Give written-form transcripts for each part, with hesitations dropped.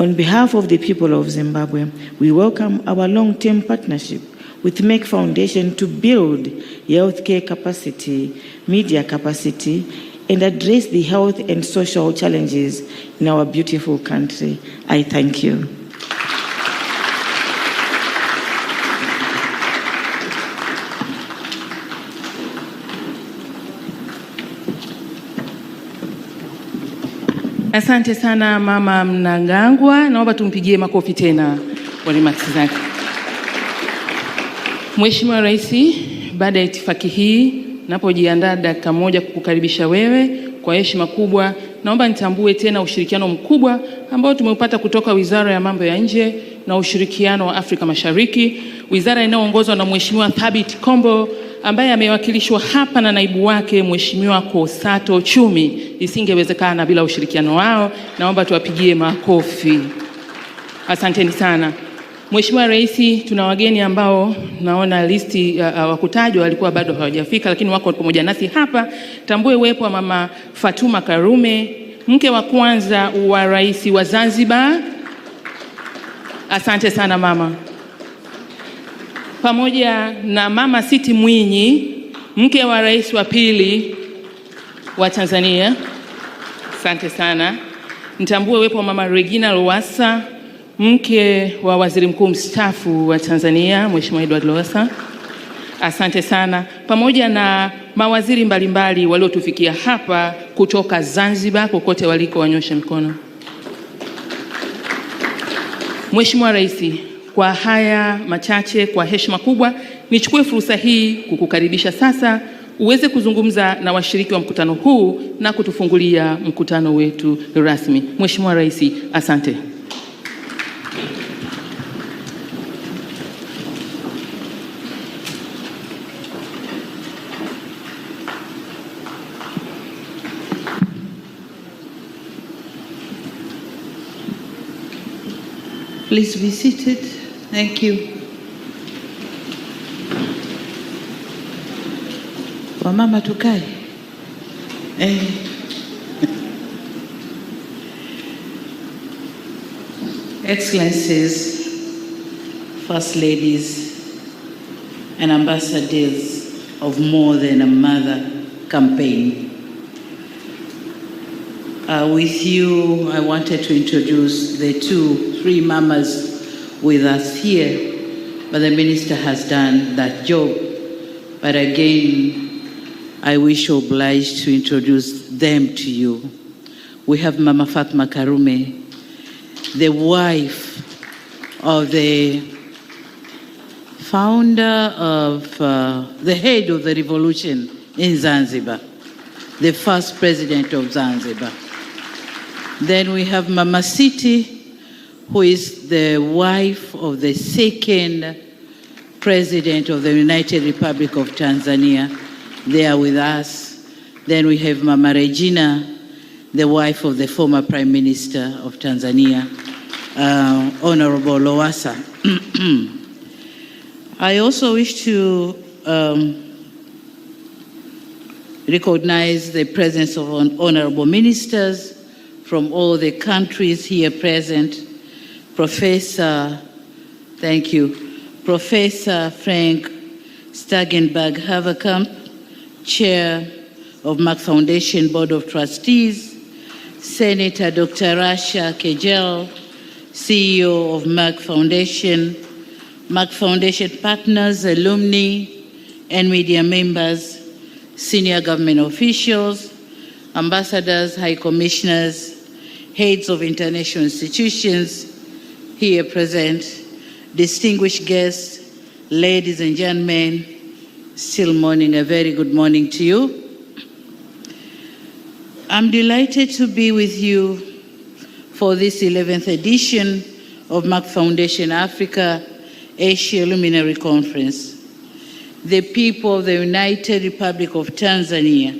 On behalf of the people of Zimbabwe, we welcome our long-term partnership with Merck Foundation to build healthcare capacity, media capacity, and address the health and social challenges in our beautiful country. I thank you. Asante sana Mama Mnangagwa, naomba tumpigie makofi tena kwa remarks zake. Mheshimiwa Rais, baada ya itifaki hii, napojiandaa dakika moja kukukaribisha wewe kwa heshima kubwa, naomba nitambue tena ushirikiano mkubwa ambao tumeupata kutoka Wizara ya Mambo ya Nje na Ushirikiano wa Afrika Mashariki, wizara inayoongozwa na Mheshimiwa Thabit Kombo ambaye amewakilishwa hapa na naibu wake Mheshimiwa 𝒓𝒊𝒈𝒉𝒕. Isingewezekana bila ushirikiano wao, naomba tuwapigie makofi. Asanteni sana. Mheshimiwa Rais, tuna wageni ambao naona listi wakutajwa walikuwa bado hawajafika, lakini wako pamoja nasi hapa. Tambue uwepo wa Mama Fatuma Karume, mke wa kwanza wa Rais wa Zanzibar. Asante sana mama. Pamoja na Mama Siti Mwinyi, mke wa Rais wa pili wa Tanzania. Asante sana. Nitambue uwepo wa Mama Regina Lowassa, mke wa Waziri Mkuu mstaafu wa Tanzania, Mheshimiwa Edward Lowassa. Asante sana. Pamoja na mawaziri mbalimbali waliotufikia hapa kutoka Zanzibar, kokote waliko wanyoshe mkono. Mheshimiwa Rais, kwa haya machache, kwa heshima kubwa, nichukue fursa hii kukukaribisha sasa uweze kuzungumza na washiriki wa mkutano huu na kutufungulia mkutano wetu rasmi. Mheshimiwa Rais, asante. Please be seated. Thank you. Wamama tukae. Excellencies, First Ladies, and Ambassadors of More Than a Mother campaign. With you, I wanted to introduce the three mamas with us here, but the minister has done that job. But again, I wish obliged to introduce them to you. We have Mama Fatuma Karume, the wife of the founder of, the head of the revolution in Zanzibar, the first president of Zanzibar. Then we have Mama Siti, who is the wife of the second president of the United Republic of Tanzania. They are with us. Then we have Mama Regina, the wife of the former Prime Minister of Tanzania, Honorable Lowassa. I also wish to recognize the presence of honorable ministers from all the countries here present. Thank you, Professor Frank 𝒓𝒊𝒈𝒉𝒕, Chair of Merck Foundation Board of Trustees, Senator Dr. Rasha Kejel, CEO of Merck Foundation partners, alumni, and media members, senior government officials, ambassadors, high commissioners, heads of international institutions here present, distinguished guests, ladies and gentlemen, still morning, a very good morning to you. I'm delighted to be with you for this 11th edition of Merck Foundation Africa Asia Luminary Conference. The people of the United Republic of Tanzania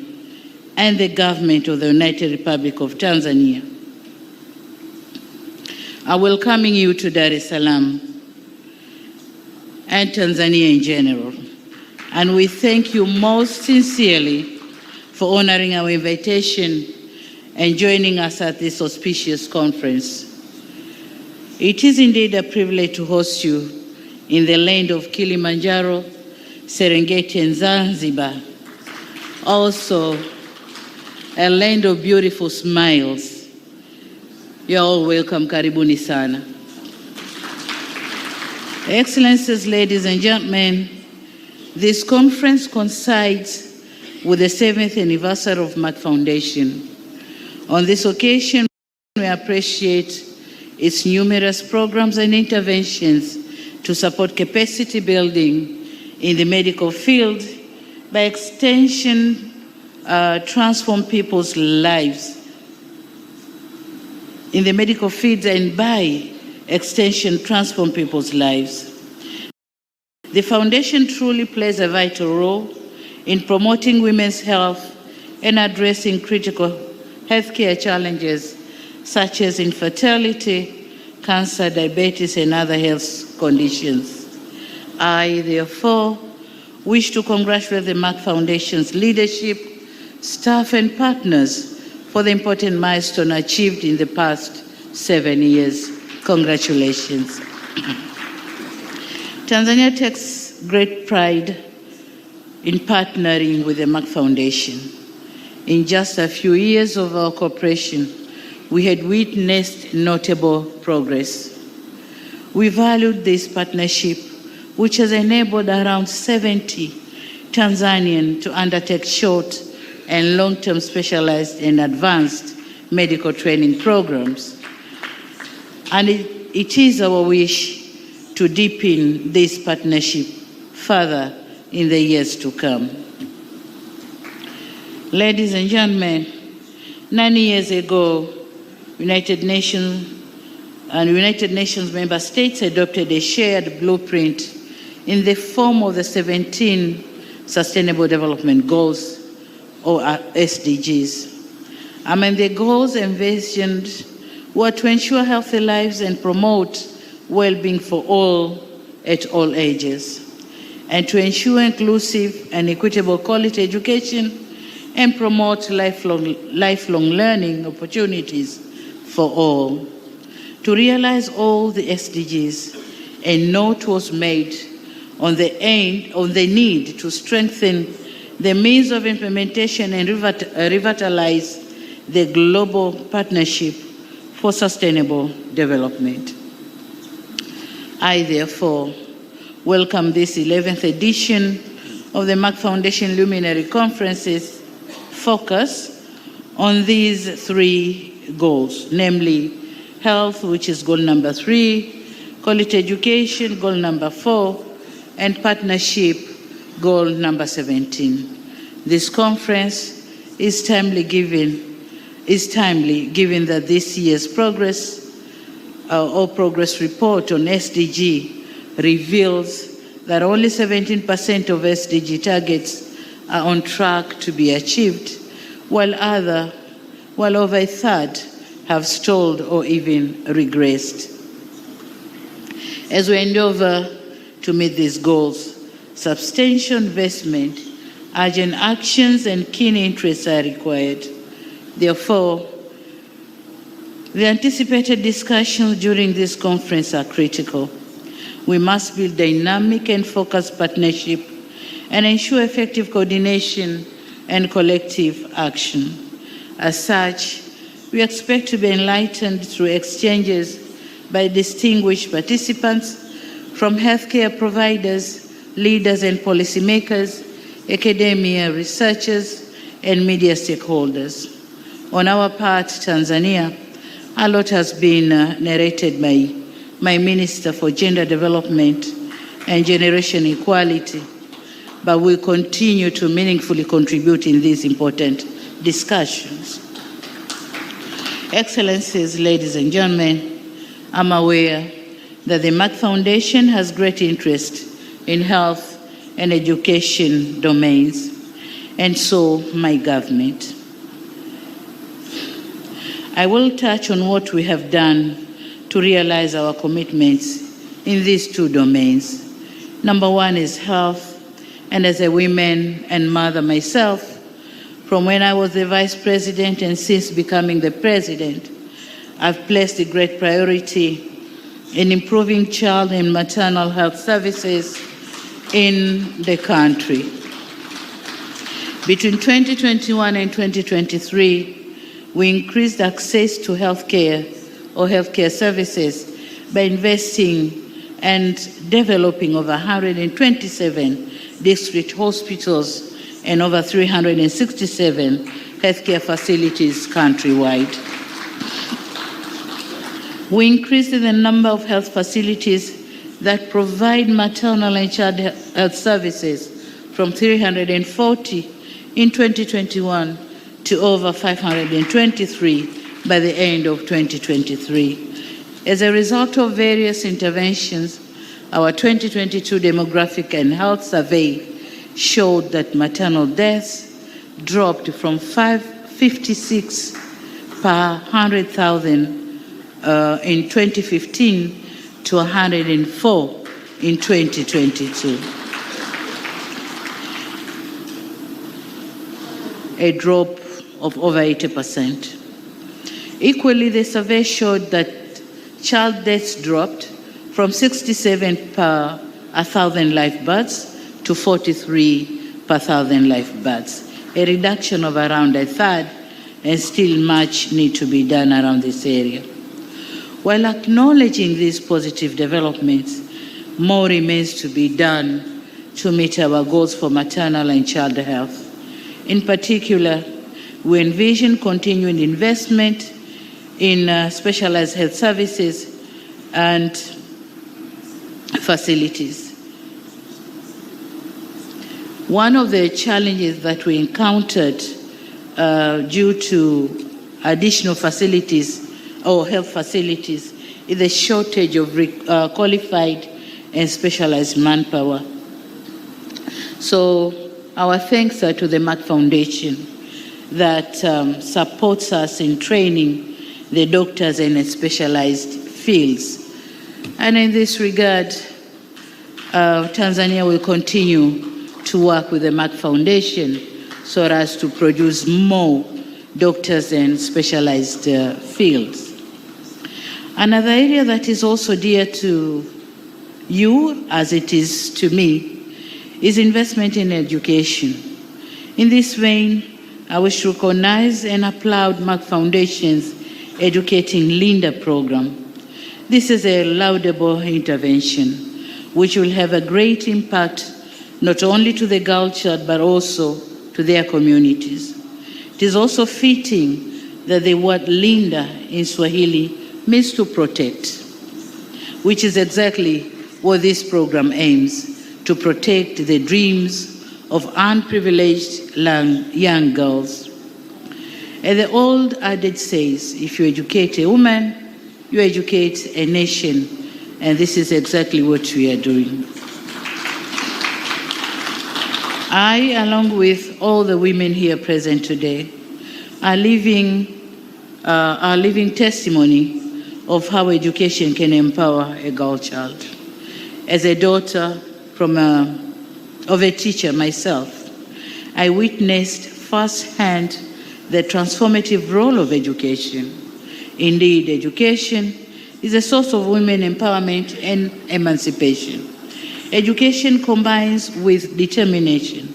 and the government of the United Republic of Tanzania are welcoming you to Dar es Salaam and Tanzania in general. And we thank you most sincerely for honoring our invitation and joining us at this auspicious conference. It is indeed a privilege to host you in the land of Kilimanjaro, Serengeti, and Zanzibar, also a land of beautiful smiles. You're all welcome. Karibuni sana. Excellencies, ladies and gentlemen, this conference coincides with the 7th anniversary of Merck Foundation. On this occasion, we appreciate its numerous programs and interventions to support capacity building in the medical field, by extension, transform people's lives in the medical field, and by extension, transform people's lives. The foundation truly plays a vital role in promoting women's health and addressing critical healthcare challenges such as infertility, cancer, diabetes, and other health conditions. I, therefore, wish to congratulate the Merck Foundation's leadership, staff, and partners for the important milestone achieved in the past 7 years. Congratulations. Tanzania takes great pride in partnering with the Merck Foundation. In just a few years of our cooperation, we had witnessed notable progress. We valued this partnership, which has enabled around 70 Tanzanians to undertake short and long-term specialized and advanced medical training programs. And it is our wish to deepen this partnership further in the years to come. Ladies and gentlemen, 9 years ago, United Nations member states adopted a shared blueprint in the form of the 17 Sustainable Development Goals, or SDGs. Among the goals envisioned were to ensure healthy lives and promote well-being for all at all ages, and to ensure inclusive and equitable quality education and promote lifelong learning opportunities for all. To realize all the SDGs, a note was made on the need to strengthen the means of implementation and revitalize the global partnership for sustainable development. I, therefore, welcome this 11th edition of the Merck Foundation Luminary Conference's focus on these 3 goals, namely health, which is goal number 3, quality education, goal number 4, and partnership, goal number 17. This conference is timely given that this year's progress report on SDG reveals that only 17% of SDG targets are on track to be achieved, while over a third have stalled or even regressed. As we endeavor to meet these goals, substantial investment, urgent actions, and keen interests are required. Therefore, the anticipated discussions during this conference are critical. We must build dynamic and focused partnership and ensure effective coordination and collective action. As such, we expect to be enlightened through exchanges by distinguished participants from healthcare providers, leaders and policymakers, academia, researchers, and media stakeholders. On our part, Tanzania, a lot has been narrated by my Minister for Gender Development and Generation Equality, but we'll continue to meaningfully contribute in these important discussions. Excellencies, ladies and gentlemen, I'm aware that the Merck Foundation has great interest in health and education domains, and so my government. I will touch on what we have done to realize our commitments in these 2 domains. Number 1 is health, and as a woman and mother myself, from when I was the Vice President and since becoming the President, I've placed a great priority in improving child and maternal health services in the country. Between 2021 and 2023, we increased access to healthcare or healthcare services by investing and developing over 127 district hospitals and over 367 healthcare facilities countrywide. We increased the number of health facilities that provide maternal and child health services from 340 in 2021 to over 523 by the end of 2023. As a result of various interventions, our 2022 demographic and health survey showed that maternal deaths dropped from 556 per 100,000 in 2015 to 104 in 2022. A drop of over 80%. Equally, the survey showed that child deaths dropped from 67 per 1,000 live births to 43 per 1,000 live births, a reduction of around a third, and still much need to be done around this area. While acknowledging these positive developments, more remains to be done to meet our goals for maternal and child health. In particular, we envision continued investment in specialized health services and facilities. One of the challenges that we encountered due to additional facilities or health facilities is the shortage of qualified and specialized manpower. So our thanks are to the Merck Foundation that supports us in training the doctors in specialized fields. And in this regard, Tanzania will continue to work with the Merck Foundation so as to produce more doctors in specialized fields. Another area that is also dear to you, as it is to me, is investment in education. In this vein, I wish to recognize and applaud Merck Foundation's Educating Linda program. This is a laudable intervention which will have a great impact not only to the girl child but also to their communities. It is also fitting that the word Linda in Swahili means to protect, which is exactly what this program aims, to protect the dreams of unprivileged young girls. And the old adage says, if you educate a woman, you educate a nation, and this is exactly what we are doing. I, along with all the women here present today, are living testimony of how education can empower a girl child. As a daughter of a teacher myself, I witnessed firsthand the transformative role of education. Indeed, education is a source of women empowerment and emancipation. Education combines with determination,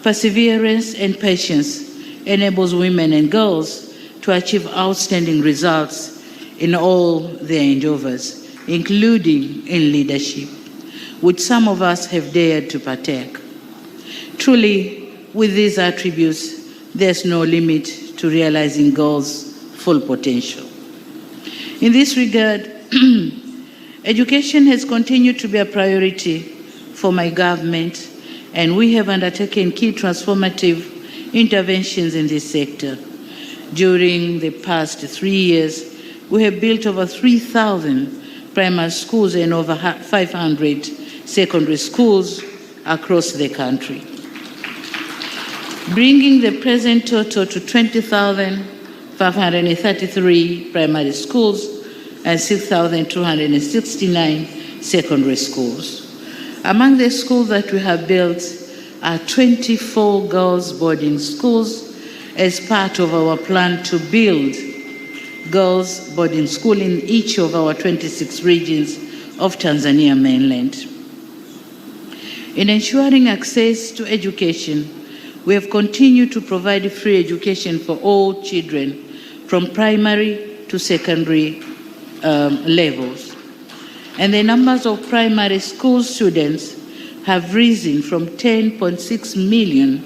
perseverance, and patience, enables women and girls to achieve outstanding results in all their endeavors, including in leadership, which some of us have dared to partake. Truly, with these attributes, there's no limit to realizing girls' full potential. In this regard, education has continued to be a priority for my government, and we have undertaken key transformative interventions in this sector. During the past 3 years, we have built over 3,000 primary schools and over 500 secondary schools across the country, bringing the present total to 20,533 primary schools and 6,269 secondary schools. Among the schools that we have built are 24 girls' boarding schools as part of our plan to build girls boarding school in each of our 26 regions of Tanzania mainland. In ensuring access to education, we have continued to provide free education for all children from primary to secondary levels. And the numbers of primary school students have risen from 10.6 million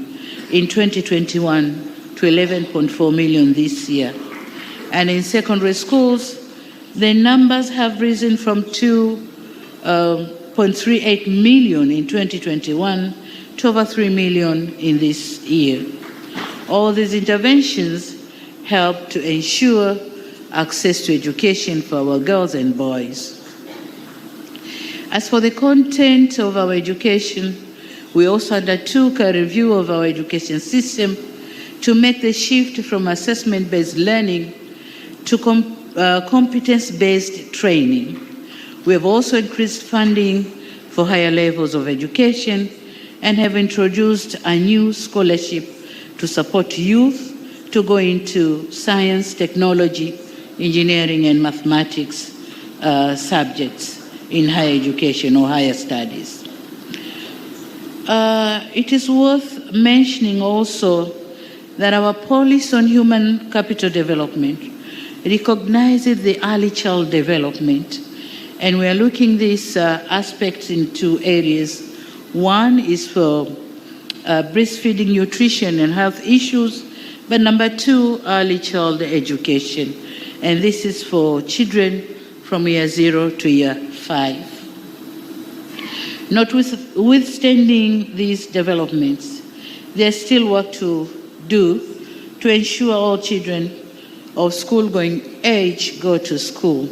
in 2021 to 11.4 million this year. And in secondary schools, the numbers have risen from 2.38 million in 2021 to over 3 million in this year. All these interventions help to ensure access to education for our girls and boys. As for the content of our education, we also undertook a review of our education system to make the shift from assessment-based learning to competence-based training. We have also increased funding for higher levels of education and have introduced a new scholarship to support youth to go into science, technology, engineering, and mathematics subjects in higher education or higher studies. It is worth mentioning also that our policy on human capital development recognizes the early child development, and we are looking these aspects in two areas. One is for breastfeeding, nutrition, and health issues, but number two, early child education, and this is for children from year 0 to year 5. Notwithstanding these developments, there's still work to do to ensure all children of school-going age go to school,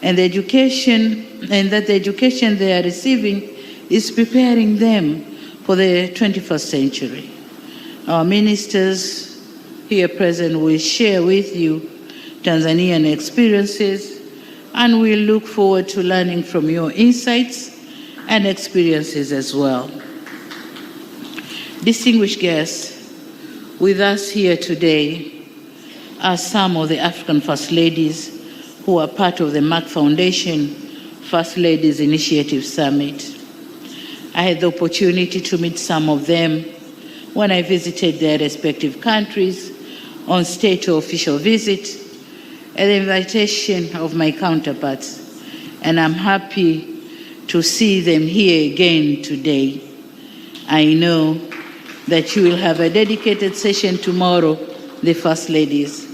and that the education they are receiving is preparing them for the 21st century. Our ministers here present will share with you Tanzanian experiences, and we look forward to learning from your insights and experiences as well. Distinguished guests, with us here today are some of the African First Ladies who are part of the Merck Foundation First Ladies Initiative Summit. I had the opportunity to meet some of them when I visited their respective countries on state or official visit at the invitation of my counterparts, and I'm happy to see them here again today. I know that you will have a dedicated session tomorrow, the First Ladies.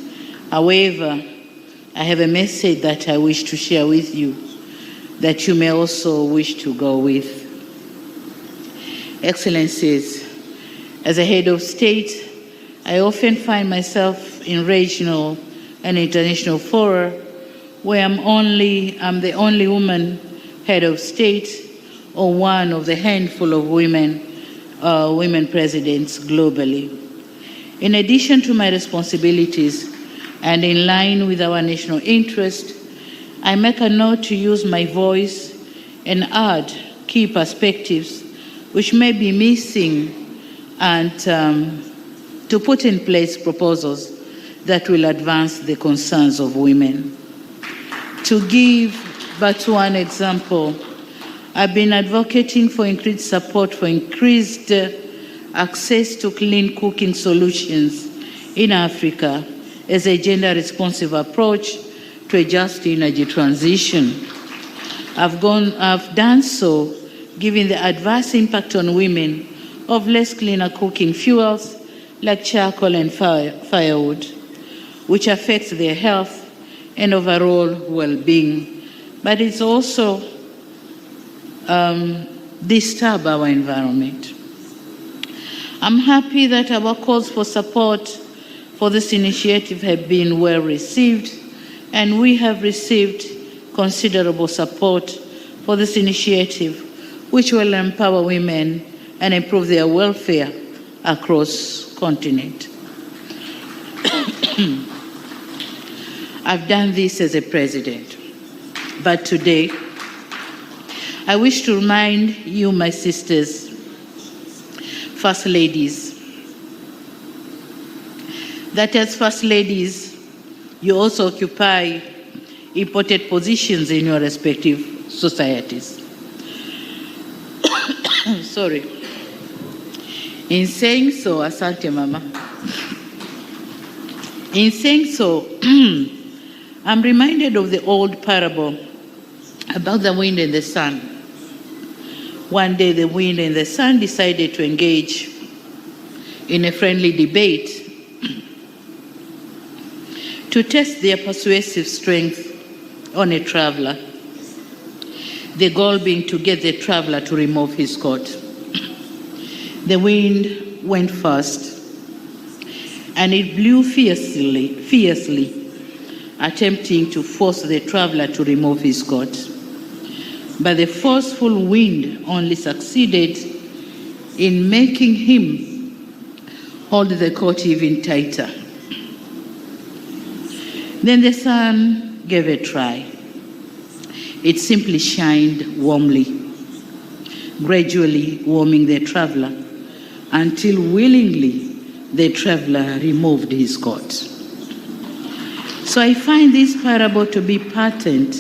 However, I have a message that I wish to share with you that you may also wish to go with. Excellencies, as a head of state, I often find myself in regional and international fora where I'm the only woman head of state or one of the handful of women presidents globally. In addition to my responsibilities and in line with our national interest, I make a note to use my voice and add key perspectives which may be missing, and to put in place proposals that will advance the concerns of women. To give but one example, I've been advocating for increased support for increased access to clean cooking solutions in Africa as a gender-responsive approach to a just energy transition. I've done so given the adverse impact on women of less cleaner cooking fuels like charcoal and firewood, which affects their health and overall well-being, but it's also disturb our environment. I'm happy that our calls for support for this initiative have been well received, and we have received considerable support for this initiative, which will empower women and improve their welfare across the continent. I've done this as a president, but today I wish to remind you, my sisters, First Ladies, that as First Ladies, you also occupy important positions in your respective societies. Sorry. In saying so, asante mama. In saying so, I'm reminded of the old parable about the wind and the sun. One day the wind and the sun decided to engage in a friendly debate to test their persuasive strength on a traveler, the goal being to get the traveler to remove his coat. The wind went first, and it blew fiercely, attempting to force the traveler to remove his coat. But the forceful wind only succeeded in making him hold the coat even tighter. Then the sun gave a try. It simply shined warmly, gradually warming the traveler until willingly the traveler removed his coat. So I find this parable to be pertinent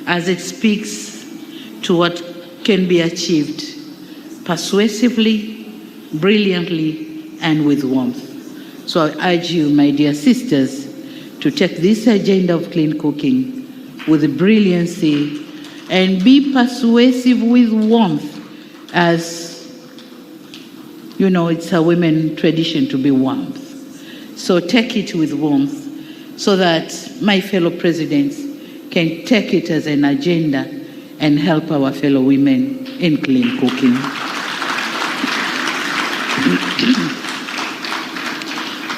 as it speaks to what can be achieved persuasively, brilliantly, and with warmth. So I urge you, my dear sisters, to take this agenda of clean cooking with brilliancy and be persuasive with warmth, as you know, it's a women tradition to be warmth. So take it with warmth so that my fellow presidents can take it as an agenda and help our fellow women in clean cooking.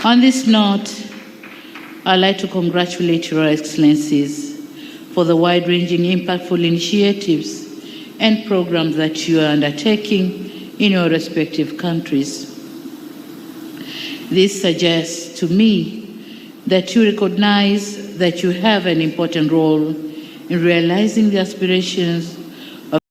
On this note, I'd like to congratulate Your Excellencies for the wide-ranging, impactful initiatives and programs that you are undertaking in your respective countries. This suggests to me that you recognize that you have an important role in realizing the aspirations